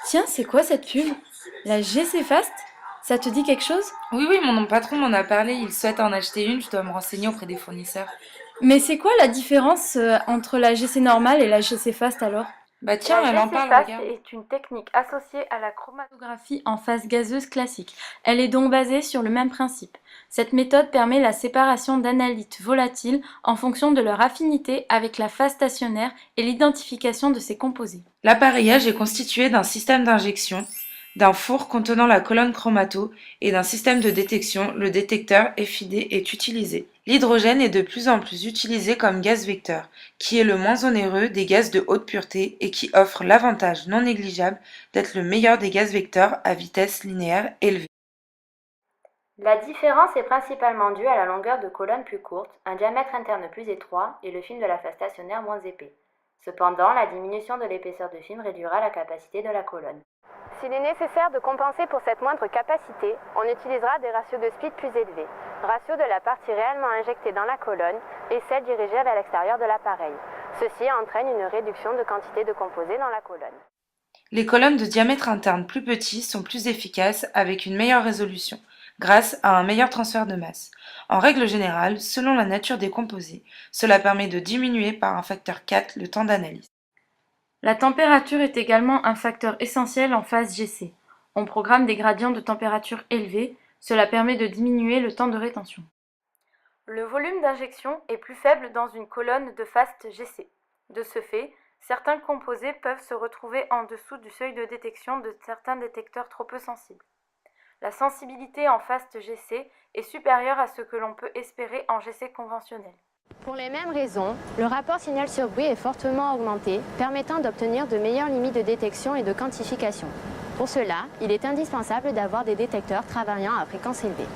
Tiens, c'est quoi cette pub? La GC Fast? Ça te dit quelque chose? Oui, oui, mon patron m'en a parlé, il souhaite en acheter une, je dois me renseigner auprès des fournisseurs. Mais c'est quoi la différence entre la GC normale et la GC Fast alors? Bah tiens, La elle en GC parle, Fast regarde. est une technique associée à la chromatographie en phase gazeuse classique. Elle est donc basée sur le même principe. Cette méthode permet la séparation d'analytes volatiles en fonction de leur affinité avec la phase stationnaire et l'identification de ces composés. L'appareillage est constitué d'un système d'injection, d'un four contenant la colonne chromato et d'un système de détection, le détecteur FID est utilisé. L'hydrogène est de plus en plus utilisé comme gaz vecteur, qui est le moins onéreux des gaz de haute pureté et qui offre l'avantage non négligeable d'être le meilleur des gaz vecteurs à vitesse linéaire élevée. La différence est principalement due à la longueur de colonne plus courte, un diamètre interne plus étroit et le film de la phase stationnaire moins épais. Cependant, la diminution de l'épaisseur de film réduira la capacité de la colonne. S'il est nécessaire de compenser pour cette moindre capacité, on utilisera des ratios de speed plus élevés, ratio de la partie réellement injectée dans la colonne et celle dirigée vers l'extérieur de l'appareil. Ceci entraîne une réduction de quantité de composés dans la colonne. Les colonnes de diamètre interne plus petits sont plus efficaces avec une meilleure résolution, grâce à un meilleur transfert de masse. En règle générale, selon la nature des composés, cela permet de diminuer par un facteur 4 le temps d'analyse. La température est également un facteur essentiel en phase GC. On programme des gradients de température élevés, cela permet de diminuer le temps de rétention. Le volume d'injection est plus faible dans une colonne de phase GC. De ce fait, certains composés peuvent se retrouver en dessous du seuil de détection de certains détecteurs trop peu sensibles. La sensibilité en phase GC est supérieure à ce que l'on peut espérer en GC conventionnel. Pour les mêmes raisons, le rapport signal sur bruit est fortement augmenté, permettant d'obtenir de meilleures limites de détection et de quantification. Pour cela, il est indispensable d'avoir des détecteurs travaillant à fréquence élevée.